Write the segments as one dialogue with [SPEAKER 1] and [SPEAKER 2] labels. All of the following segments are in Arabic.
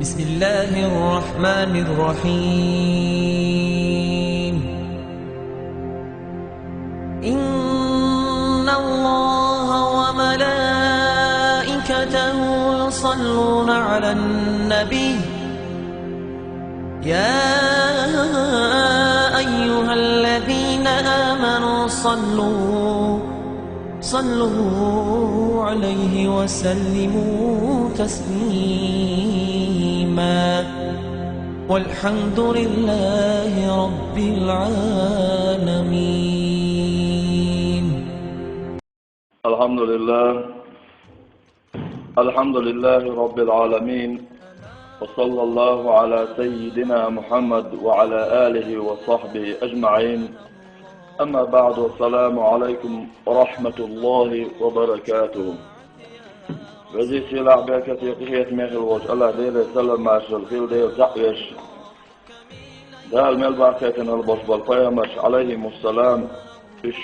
[SPEAKER 1] بسم الله الرحمن الرحيم. إن الله وملائكته يصلون على النبي يا أيها الذين آمنوا صلوا عليه وسلموا تسليما والحمد لله رب العالمين.
[SPEAKER 2] الحمد لله رب العالمين، وصلى الله على سيدنا محمد وعلى آله وصحبه أجمعين. أما بعد، السلام عليكم ورحمة الله وبركاته. وزي سيلا عباكة يقشيت ميخل وش الله ديلي سلم ماشر الخيل ديل زعيش دال ملباكة البش بالقيامش عليهم السلام إش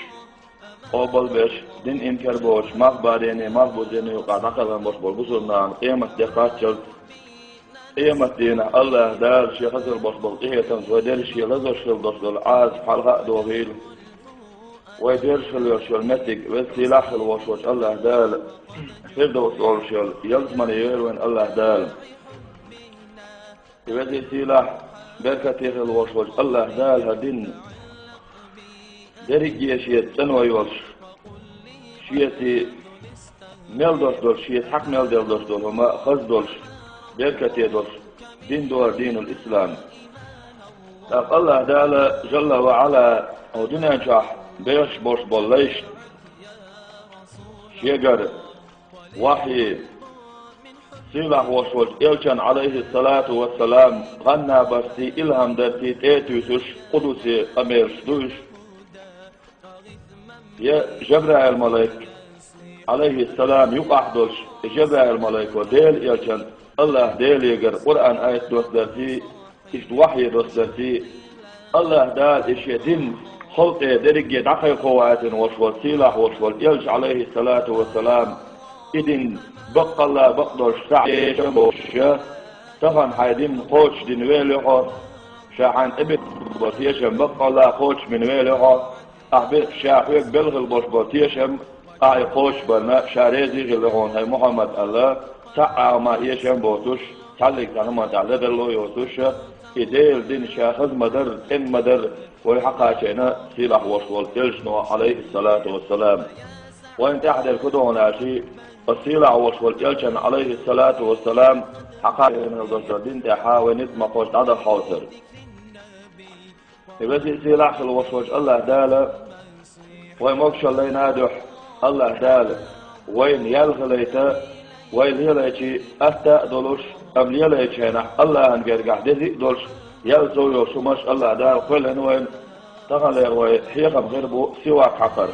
[SPEAKER 2] قبل بش دين إنكر بوش مخباريني مخبوزيني وقعد أقلن بش بالبسرنا قيمة دقاتشل قيمة دينا الله دال شيخ البش بالقيتن ودير شي لزوش البش بالعاز حلقة دوغيل ويديرشل يرشل متك والسلاح الوشوش الله دال فردوس ورشل يلزمن يروين الله دال يودي سلاح بركته الوشوش الله دال هدين درجي شيء تنوى يوش شيء ميل دول شيء حق ميل دول وما خز دولش بركته دولش دين دور دين الإسلام. الله دال جل وعلا ودنا جاح بيش بوش بوليش شيغر وحي سلاح وشوش إلشان عليه الصلاة والسلام غنى برسي إلهم درتي تيتوسش قدسي أميرش دوش يا جبرائيل الملك عليه السلام يقحدوش جبرائيل الملك وديل إلشان الله ديل يقر قرآن آية دوس درتي إشت وحي دوس درتي الله دال إش يدين خلق درجة دقي قوات وشوال سلاح وشوال يلش عليه الصلاة والسلام إذن بقى الله بقدر شعب شموشة تفن حيدين قوش دين ويلعه شاعن إبت بطيشم بقى الله قوش من ويلعه أحبت شاعوك بلغ البوش بطيشم أعي قوش بنا شاريزي غلغون هاي محمد الله سعى ما يشم بوتوش تعلق تنما تعلق الله يوتوش إديل دين شاخذ مدر إن مدر ويحقق شينا سلاح وشوال يلشنو عليه الصلاة والسلام. وإن تحت الكدون شيء السلاح وشوال يلشن عليه الصلاة والسلام حقق من الضجر دين تحاول نتما قوش عدد حوثر يبسي سلاح الوشوال الله داله ويمكش الله ينادح الله داله وين يلغليته وين يلغيتي أفتا دولوش أم يلغيتي هنا الله أنقرقع دي دولش يلزو يوشمش الله دال كل وين تغلي وحيقم غيربو سواك حقر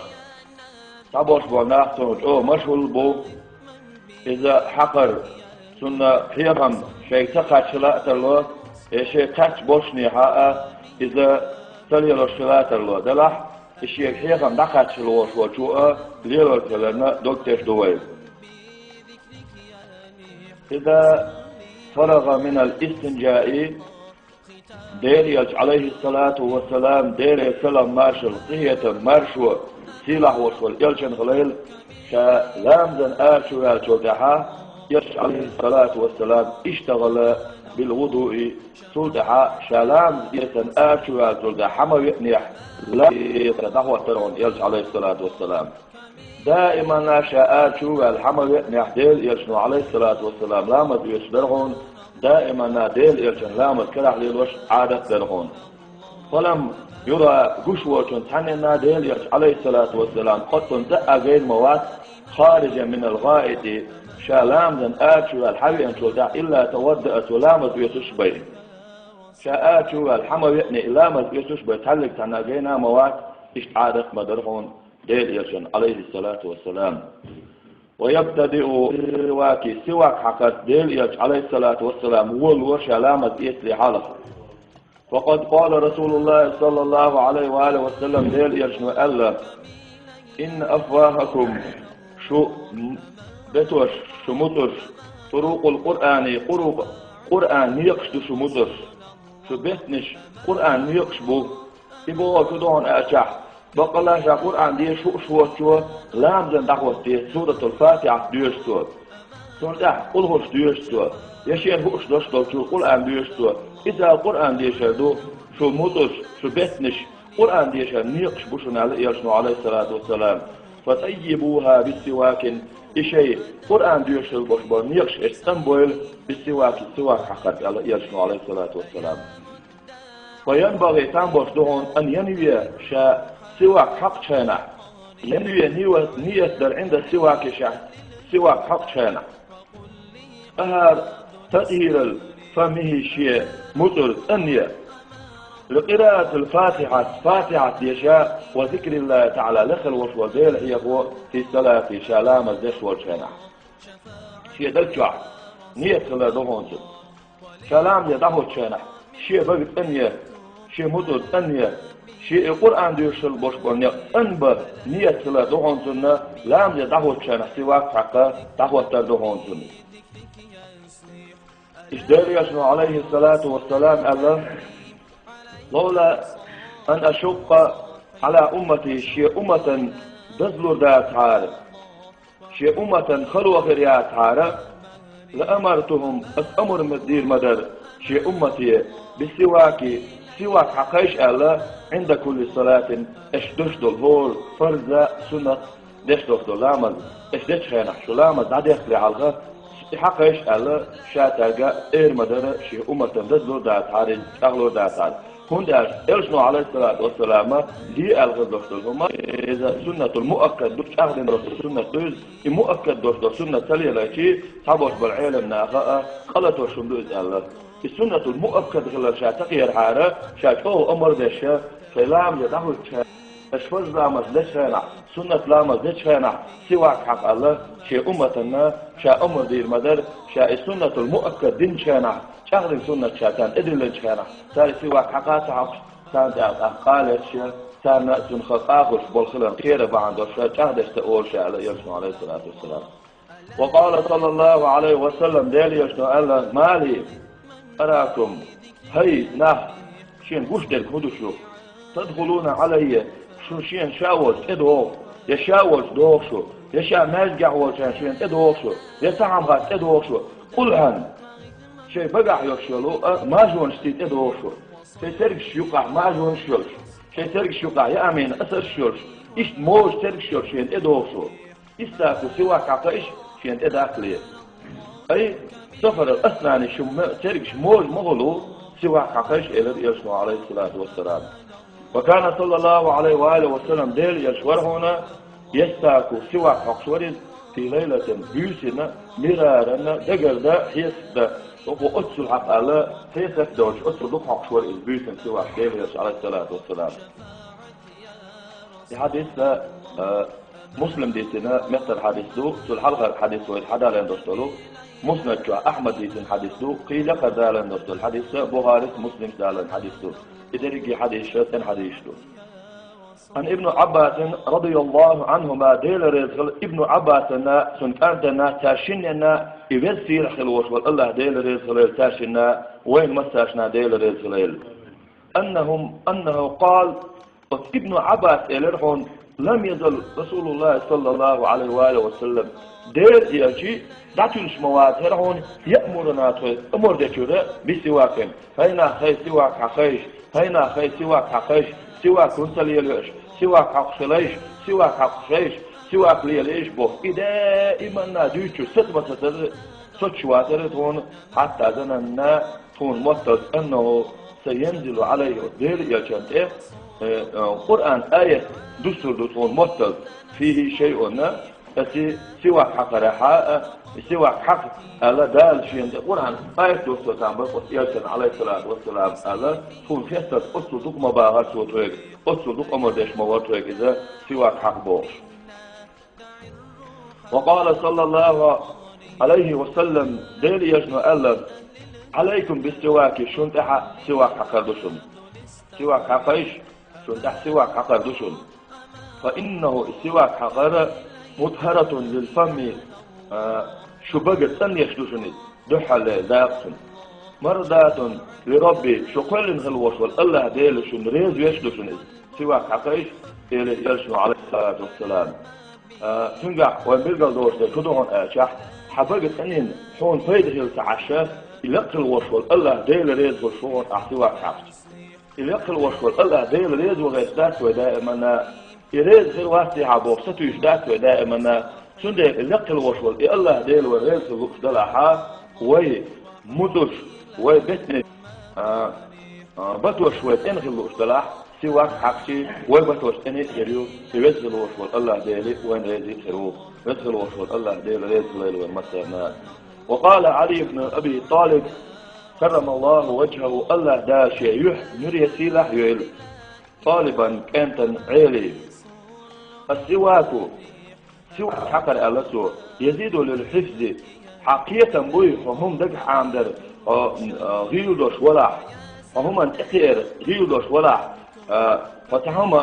[SPEAKER 2] تبوش بو ناختون او مشغول بو إذا حقر سنة حيقم شيء تقع شلاء الله شيء تحت بوشني حقا إذا تليلو شلاء الله دلح الشيء حيقم دقع شلوش وشوء ليلو كلنا دكتش دويل. إذا فرغ من الاستنجاء ديريج عليه الصلاة والسلام ديري سلام مارشل قية مارشو سلاح وشوال يلشن غليل شا لامزن آشو يالشوتحا يلش عليه الصلاة والسلام اشتغل بالوضوء سلتحا شا لامز يسن آشو يالشوتحا ما يقنيح لا يتدحوى ترون يلش عليه الصلاة والسلام دائما لا شا آشو يالحما يقنيح ديل يلشنو عليه الصلاة والسلام لامز يشبرغون دائما ناديل إرشن لامد كرح للوش عادة درغون فلم يرى قشوة تحني ناديل يرش عليه الصلاة والسلام قد زأ غير مواد خارجة من الغائط شالام ذن آتشو الحبي أنشو دع إلا تودأت ولامد يسشبه شاآتشو الحمى يأني إلامد يسشبه تحلق تناقينا مواد إشت عادة مدرغون ديل إرشن عليه الصلاة والسلام. ويبتدئ سواكي سواك حقت ديل يج عليه الصلاة والسلام والوش علامة إسلي حالة. فقد قال رسول الله صلى الله عليه وآله وسلم ديل يجنو ألا إن أفواهكم شو بتوش شو مطر طرق القرآن قرب قرآن نيقش شو مدر شو بيتنش قرآن نيقش بو يبو كدون أشح بقلا شا قرآن دي شو لام زن دعوة دي سورة الفاتحة ديشتو سورة قل هوش ديشتو يشين هوش دوشتو شو قرآن ديشتو إذا القرآن ديشتو شو مدر شو بيتنش قرآن ديشا نيقش بوشنا عليه الصلاة والسلام فطيبوها بالسواك إشي قرآن ديوش البشبر نيقش استنبول بالسواك السواك حقت عليه الصلاة والسلام وينبغي تنبش دهون أن ينوي شا سواك حق شانا ينوي نية در عند السواك شا سواك حق شانا أهار تطهير الفمه شيء مطر أنية لقراءة الفاتحة فاتحة يشاء وذكر الله تعالى لخل وشوى ذيل هي هو في الصلاة في شالام الدش والشنع شيء دلجع نية خلا دهون شالام يدهو الشنع شيء بقت أنية شيء مدد أنية شيء القرآن ديوش البشبر أنبه نية خلا دهون سنة لام يدهو الشنع سواك حقا دهو التردهون سنة إشدار يشنو عليه الصلاة والسلام الله لولا أن أشق على أمتي شيء أمة بذل ذات عارف شيء أمة خلوة غريات عارف لأمرتهم أمر مدير مدر شيء أمتي بالسواك سواك حقيش الله عند كل صلاة اشدش دول فرزة سنة دش دول لامز اشدش خينا شو لامز عاد يخلي على حقيش الله شاتاقا مدر شيء أمة بذل ذات عارف أغلو ذات عارف هنداش إلشنو عليه الصلاة والسلام دي الغزوة إذا سنة المؤكد دوش أهل رسول سنة دوز المؤكد دوش سنة تلي لكي حبوش بالعلم ناغاء قلتو شمدوز الله السنة المؤكد غلا شاتقير حارة شاتقوه أمر داشا فلام يدعو أشفز لامز ليش هنا سنة لامز ليش هنا سواك حق الله شيء أمتنا شاء أمر دير مدر شاء السنة المؤكد دين شانا شغل سنة شاتان إدل شانا تاري سواك حقات عقش تان قالت شيء تان نأسن خطاقش بالخلال خير بعد وشاء شهدش تقول شاء الله يرسل عليه الصلاة والسلام وقال صلى الله عليه وسلم ديلي يشنو الله مالي أراكم هاي نح شين قشتك هدوشو تدخلون علي شو شين شاوز ادوه يشاوز دوشو يشا مالجع وشين ادوشو يسعم غاس ادوشو قل هن شيء بقع يشلو ما جون ستيت ادوشو شيء تركش يقع ما جون شلش شيء تركش يقع يا امين اثر شلش ايش موج تركش شين ادوشو استاكو سواك عطايش شين اداكلي اي سفر الاسناني شو تركش موج مغلو سواك عطايش الى يرسل عليه الصلاة والسلام وكان صلى الله عليه وآله وسلم ديل يشور هنا يستاكو سواك حقشورين في ليلة بيوسنا مرارنا دقر دا حيث وقو أتسل حق الله حيث دوش أتسل دق حقشور البيوسن سواك ديل يشور عليه الصلاة والسلام في حديث مسلم ديتنا مثل حديث دو سل حلقة الحديث والحدا لين دوشتلو مسند جو أحمد ديتن حديث دو قيل قدا لين دوشتل الحديث بخاري مسلم دالن حديث دو إدريكي حديث شتن حديث دو عن ابن عباس رضي الله عنهما ديل رزق ابن عباس سنتنا تاشننا يبسير خلوش والله ديل رزق تاشنا وين مساشنا ديل رزق أنه قال ابن عباس إلرهن لم يزل رسول الله صلى الله عليه وآله وسلم دير يجي داتوش مواترهن يأمرنا أمر دكتور بسواك هينا خي سواك حقيش هينا خي سواك حقيش سواك كنت ليليش سواك حقشليش سواك حقشيش سواك ليليش بو دائما ناديتشو ستمة ستشواترتون حتى ظننا تون مطلق أنه سينزل عليه دير يجنته قرآن آية دستور تون مطلق فيه شيء سواك حق رحاء سواك حق ألا دال شيء القرآن آية دستور تعمل يرسل عليه الصلاة والسلام ألا تون فيستر أصدق مباغات سوتوك أصدق أمردش مواتوك إذا سواك حق بوش وقال صلى الله عليه وسلم دير يجنو ألا عليكم بالسواك شنتح سواك حق دشن سواك حقيش شنتح سواك حق دشن فإنه السواك حقر مطهرة للفم شبقة سن يشدشني دحل ذاقسن مرضات لربي شو كل هالوصل الله ديل شو نريد يشلو شو سواك حقيش إلى يرشنو عليه الصلاة والسلام تنقع وبيلقى دوش ده كدهون أشح حبقت أنين حون فيده التعشى يلقى الوصل الله ديل ريز وشون أحسواك حقش يلقى الوصل الله ديل ريز وغيثات ودائما يريز غير واسي عبوك ستو يشدات ودائما سنده يلقى الوصل الله ديل وريز وغيثدلحا وي مدوش وبتن بتوش وتنغي الوصلاح سواك حقشي وبتوش أني يريو يوزل الوصل الله ديل وين ريز يخرو يوزل الوصل الله ديل ريز ليل والمساء وقال علي بن أبي طالب كرم الله وجهه الله داشي يح نري سلاح يل طالبا كانت عيلي السواك سواك حقر ألسو يزيد للحفظ حقيقة بوي وهم دقح عامدر غيودوش ولا وهم انتقير غيودوش ولا فتهما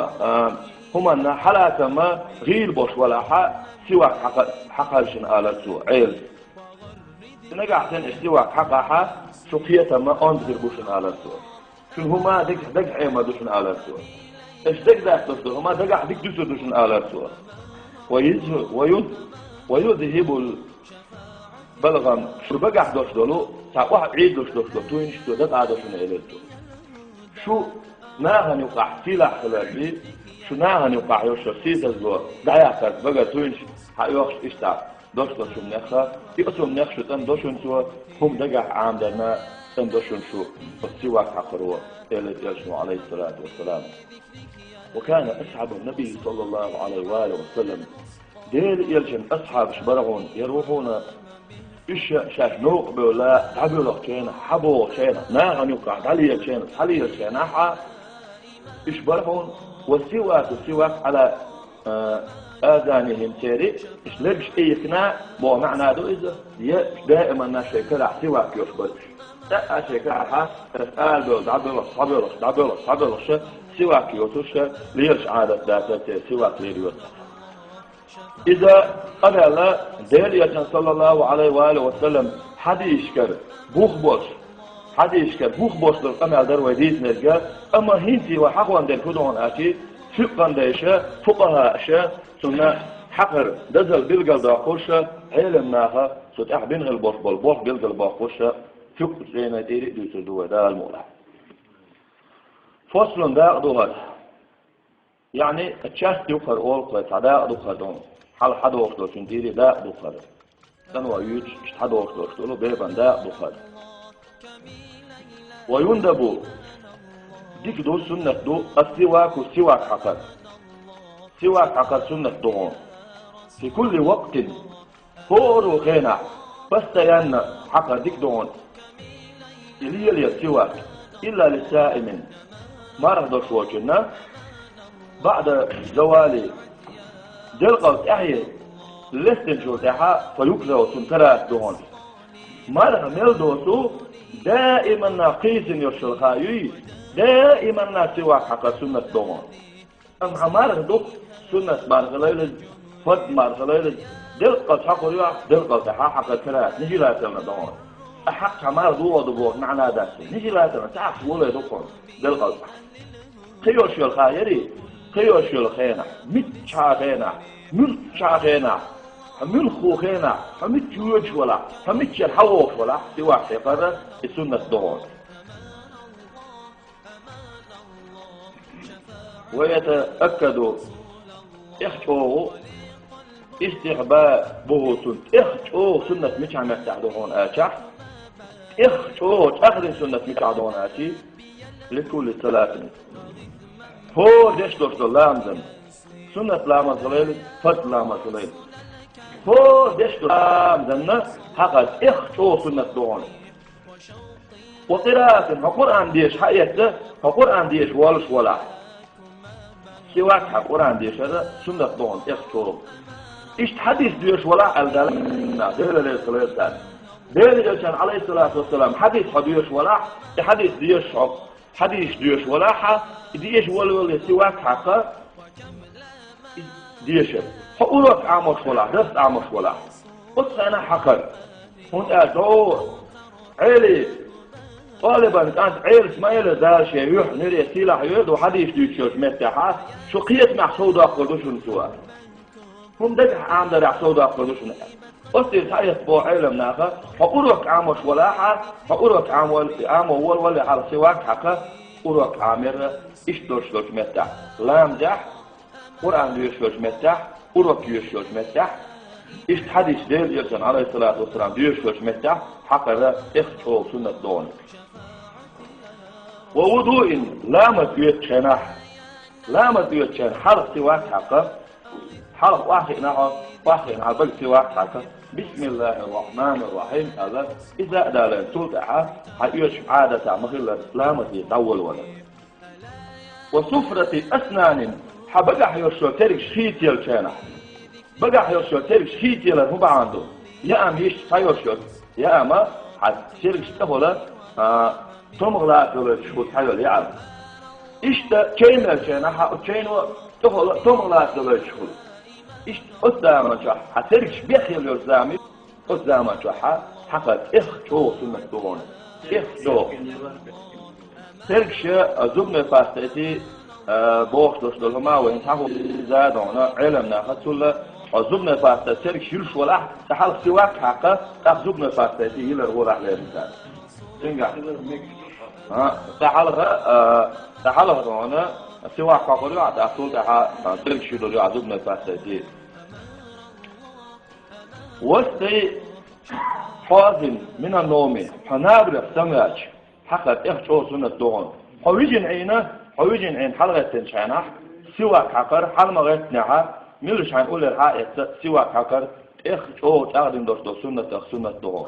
[SPEAKER 2] هما حالات ما غير بوش ولا سواك حقرشن ألسو عيل نجحتن سواك حقها شقية ما أنذر بوشن ألسو شن هما دقح عيما دوشن ألسو إيش دقح دوشن هما دقح ديك دوشن ألسو ويذهب بلغم شو بقح دوش دولو تاقوح عيد دوش دولو توين شتو دقع دوشن إليتو شو ناهن يقع سلاح خلالي شو ناهن يقع يوشو سيدزو دعياتك بقى توين حيوخش إشتاق دوش دوشن نخا يقسم نخشو تن دوشن سوا هم دقح عامدنا تن دوشن شو السواك حقروا إلت يشنو عليه الصلاة والسلام وكان أصحاب النبي صلى الله عليه وآله وسلم دير يلجن أصحاب شبرغون يروحون إيش شاش نوق بولا تعبوا لك كينا حبوا كينا ناغن يقع علي كينا حلي كينا إيش برغون والسواك على آذانهم تاري إيش لبش إيقناع مو معنى دو إذا دائما نشيكر سواك يشبرش لا شيكر تسأل بول تعبوا لك سواك يوتوش ليش عادة ذاتي سواك ليريوت إذا قال ديرية صلى الله عليه وآله وسلم حديث كر بوخ بوش للقمع در وديد نرجع أما هنتي وحقوان در كدون أشي فقان ديشا فقها أشا ثم حقر دزل بلقل داقوشا علم ناها ستح بينه البوش بالبوش بلقل باقوشا فق زينا ديري دوسر دو دا المولى فصل دا دوهر يعني الشاست يقر أول قوة دا دوخر دون حال حد وقتلو شنديري دا دوخر سنوا يوج حد وقتلو شتولو بيبان دا دوخر ويندبو ديك دو سنة دو السواك والسواك حقر سواك حقر سنة دون في كل وقت فورو خينا فاستيان حقر ديك دون إلي السواك إلا للسائم مرض شوكنا بعد زوال دلقوا تحيي لستن شو تحا فيكزو سنترات دون مرض ملدوسو دائما ناقيس يرشل خايي دائما سواك حق سنة دون أم مرض دوك سنة مارغليل فد مارغليل دلقوا تحقوا رياح دلقوا تحا حق ترات نجي لا تلنا دون أحق مرض دو ودبوك معنا داسي نجي لا تلنا تعرف ولا يدوكم دلقوا تحا خيوش الخايري خيوش الخينا متشا خينا ملشا خينا ملخو خينا متشوج ولا متشل حوش ولا سواء حقر السنة دون ويتأكد احتوه استحبابه احتوه سنة متشا مستعدون آشح احتوه تأخذ سنة متعدون آشي لكل صلاة هو ديش دوش دو لامزن سنة لامز غليل فت لامز غليل هو ديش دو لامزن حقا اختو سنة دون وقراءة قرآن ديش حقيقة قرآن ديش والش ولا سواك قرآن ديش هذا سنة دون اختو إيش حديث ديش ولا الدالنا دهل للخليل دان دهل كان عليه الصلاة والسلام حديث ولا حديث ديش ولا ديش ولا سواك حقا ديش حقولك عامش ولا دست عامش ولا قص أنا حقر هون أدور علي غالبا كانت عيل اسماعيل ذا شيء يح نري سلاح يد وحديث يشوف متاحة شو قيت مع سودا قدوشن سوا هم دك عام درع سودا قدوشن أصير سايس بو علم ناخا فأروك عامش ولاحة فأروك عام أول ولا على سواك حقا أروك عامر إيش دوش متاح لام جح قرآن يشوش متاح أروك يشوش متاح إيش حديث ديل يسن عليه الصلاة والسلام يشوش متاح حقا ذا إخشو سنة دون ووضوء لامت يتشنح لامت يتشن حرف سواك حقا حرف واحد نحو بل سواك حقا بسم الله الرحمن الرحيم هذا إذا أدى تلقى حيوش عادة مخلة لامت يتول ولا وصفرة أسنان حبقى حيوشو ترك شخيط يلشانح بقى حيوشو ترك شخيط يلشانح عنده يا أم يش حيوشو يا أما حتشرك شتبولا تمغلا تلشخوت حيول يعلم إشتا كين يلشانح وكين تمغلا تلشخوت إشت قدام شح حتركش بيخيل يرزامي قدام شح حقد إخشو سنة دون إخشو تركش زبنة فاستيتي بوخ دوشلهما وين تحو زادونا علمنا خدسولا زبنة فاستيتي تركش يلش ولا تحال سواك حقا تاخ زبنة فاستيتي يلر ولا عليه مثال تنجح تحالها دونا سواك حقوري عاد أصول تحا تركش يلو زبنة فاستيتي وستي حازم من النوم حنابر سماج حقد إخشو سنة دون حويجن عين حلقة تنشانح سواك حقر حلمة غيتنها ملش هنقول الحائط سواك حقر إخشو تقدم دوشتو سنة دون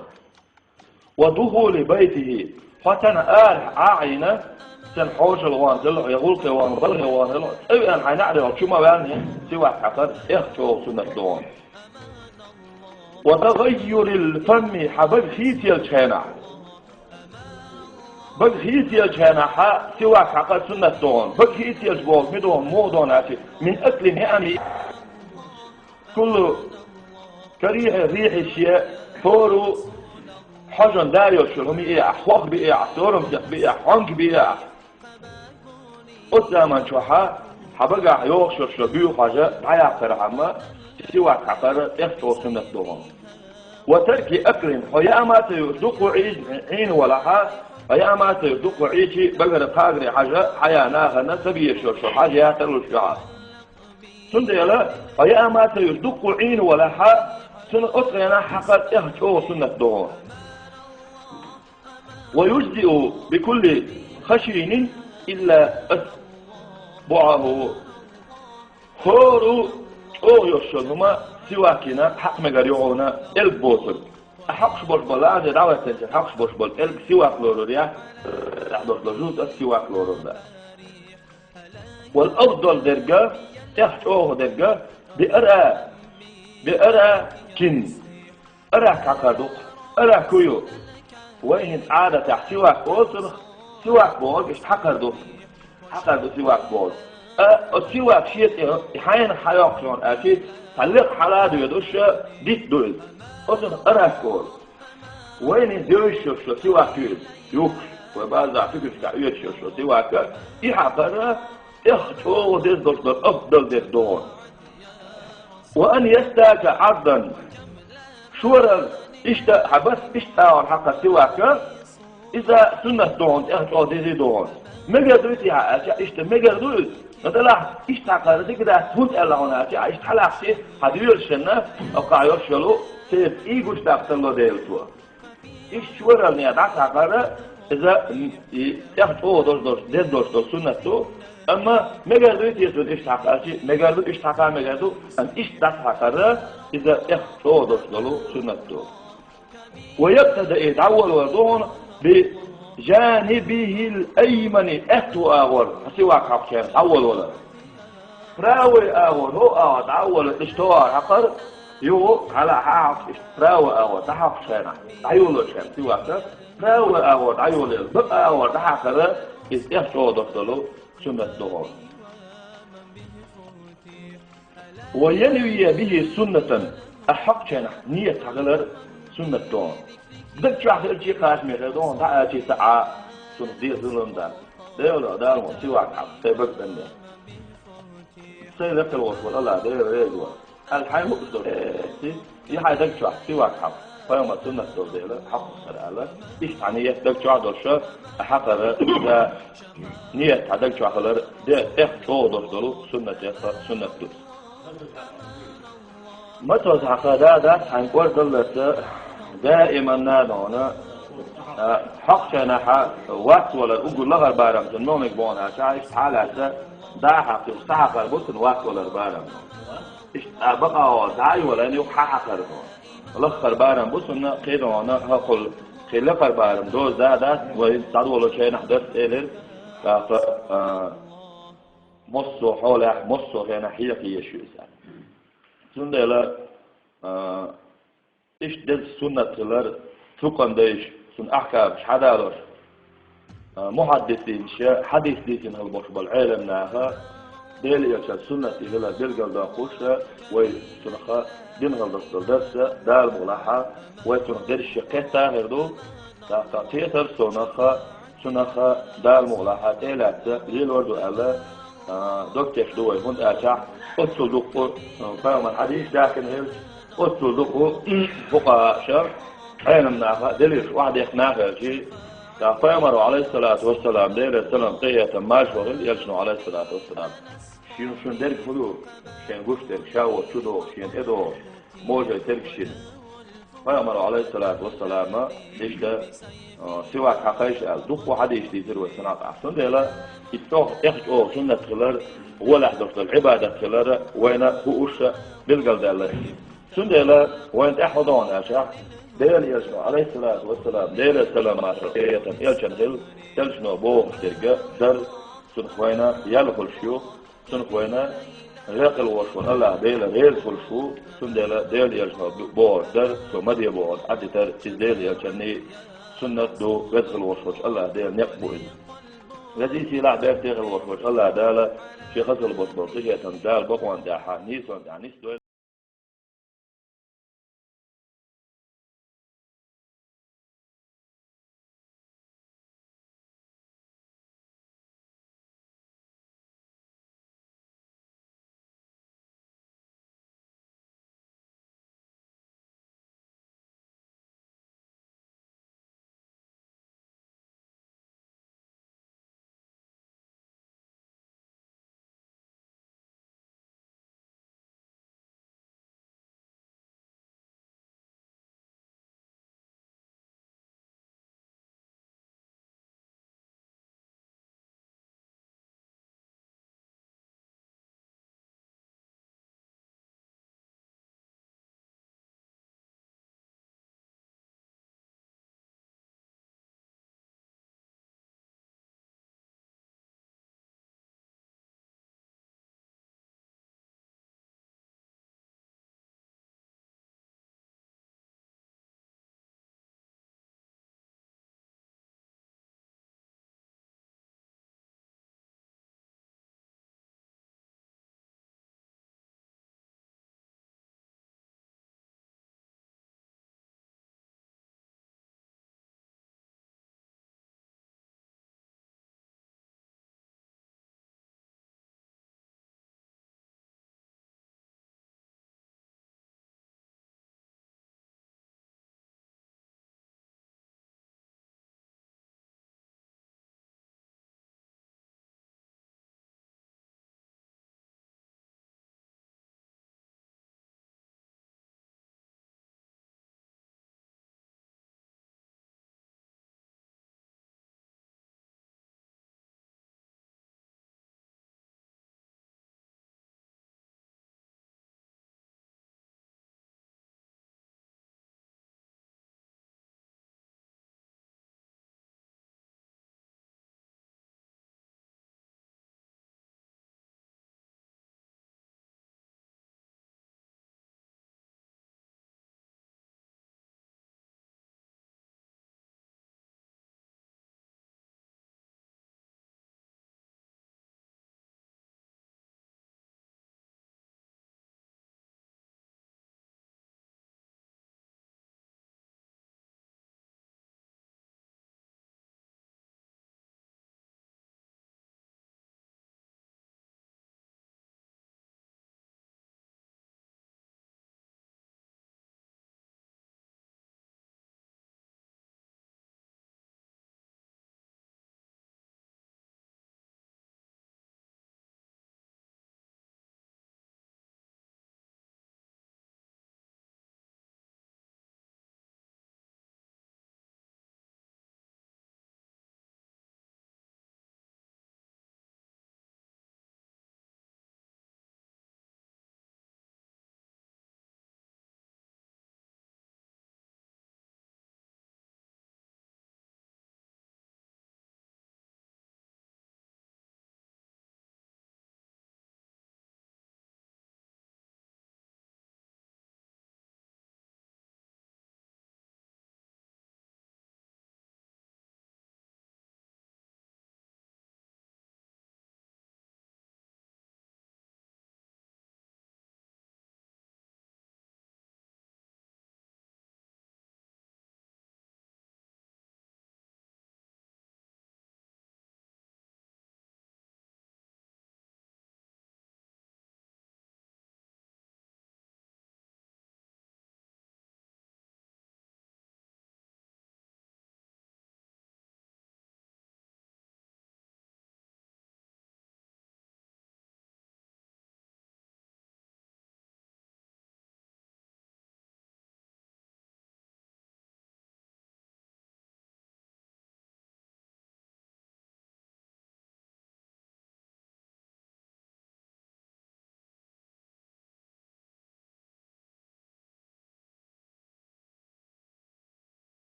[SPEAKER 2] ودخول بيته فتنا عاينة سنحوش الوانزل يقول قوان بلغ وانزل أي أن حنعرف شو ما بيعني سواك حقر إخشو سنة دون وتغير الفم حبق خيت يلشانح بغيت يلشانح سواك حقر سنة دون بغيت يلشبوك مدون مودون عشي من أكل نعمي كل ريح الشيء فورو حجن داريو شرمي إيه أحوخ بإيه سورم بإيه حنك بإيه قدام شوحا حبقى يوخشر شبيو حاجة عياقر عما سواك حقر إخشو سنة دون وترك أكل حيامات يصدق عين ولها حيامات يصدق عيشي بقر قاقري حاجة حياناها نسبية شرشو حاجة يتلو الشعار سنديلا حيامات يصدق عين ولها سنة أطغينا حقر إخشو سنة دون ويجزئ بكل خشين إلا أسبوعه هورو أو يشلهما سواكنا حق مغاريونا البوصل أحقش بوشبال عادي دعوة تنسي أحقش بوشبال الب سواك لوروريا تحضر لجوز السواك لوروريا والأفضل درجة تحتوه درجة بأرى كن أرى كاكادوك أرى كيو وين عادة تحت سواك بوصل سواك بوصل إيش حقردو سواك بوصل السواك شيء حين حياكشون أكيد تعلق حلاد يدوش ديت دول أصلا أراكول وين يدوش شو سواك يوك وبعض عفيف كعيش شو سواك يحقر اختو ديت دول أفضل ديت دون وأن يستاك عرضا شورا حبس اشتاور حق سواك إذا سنة دون اختو ديت دون مجردوت يا إيش مجردوت مثلا إيش تعقدك كده تفوت على هنا إيش تحلق شيء هدير الشنة أو قايور شلو سيف إيجوش تقتله ديلتوا إيش شورا اللي تعقد إذا يأخذ دوش سنة تو أما مجردوت يسود إيش تعقد شيء مجردوت إيش تعقد مجردوت أن إيش تعقد إذا يأخذ دوش سنة تو ويبتدأ يتعول ويضون بجانبه الأيمن أتو أغور سواك حقشان أول ولا راوي أغور هو أغور أول اشتوار حقر يو على حق راوي أغور تحقشان عيولو شان سواك راوي أغور عيولو بقى أغور تحقر إذ يحشو دفتلو سنة دهور وينوي به سنة أحقشان نية تغلر سنة دهور بدك شو أخذ شيء قاس ميردون تعال شيء ساعة سن دي ظلم ده ده ولا ده مو سوى عم سبب بنده سيدك الوصول الله ده رجوا الحين مقصود في حاجة شو سوى عم فيوم السنة توديله حق السلالة إيش يعني يدك شو عدل شو حقر ده نية عدك شو حقر ده إخطو دلو سنة دوس ما توزع ده هنقول دلت دائما نادونا حق شنا وقت ولا أقول لغة البارم جنون يبونها شايف حالة ده حق استحق البطن وقت ولا البارم إيش بقى داعي ولا نيو حق البطن لغة البارم بس إنه كده أنا هقول خلق البارم دو زادة ويصعد ولا شيء نحدث إلى مصو حوله مصو هنا حيقي يشوز سندلا إيش ده السنة تلر تقن دايش سن أحكام حدالر محدثين شيء حديث ديتين هالبوش بالعالم ناها ديل يشل سنة هلا ديل دا قوشة ويسنخا دين غلط درس دال ملاحة ويسنخ دير الشقة هردو تيتر سنخا دال ملاحة تيلات ديل وردو ألا دكتور دوي هون أشع أصل دكتور فاهم الحديث لكن هل أصل دكتور فقهاء شر أين مناها دليل واحد يخناها شيء فاهم عليه الصلاة والسلام دير السلام قية ماش وغل يلشنو عليه الصلاة والسلام شون ديرك فلو شين قشتر شاو شدو شين إدو موجة ترك شين فاهم عليه الصلاة والسلام ليش ده سواك حقيش دق واحد يشتيتر والسنة أحسن ديلا يتوه إخج سنة خلال ولا حدث العبادة خلال وين هوش بالقلب الله سن ديلا وين أحضان أشع ديل يشنو عليه الصلاة والسلام ديل السلام عشرية يلشن هل يلشنو بوه ترجع در سنخوينا يلخل شيوخ سنخوينا غير الوصول الله ديل غير كل شو سن ديلا ديل يلشنو بوه در سمدي بوه عدي تر ديل يلشني سنة دو غير الوصول الله ديل نقبل الذي سلاح بير تيغ الوصول الله دالا في غزل البطبطية دال بقوان داحا نيسون دانيس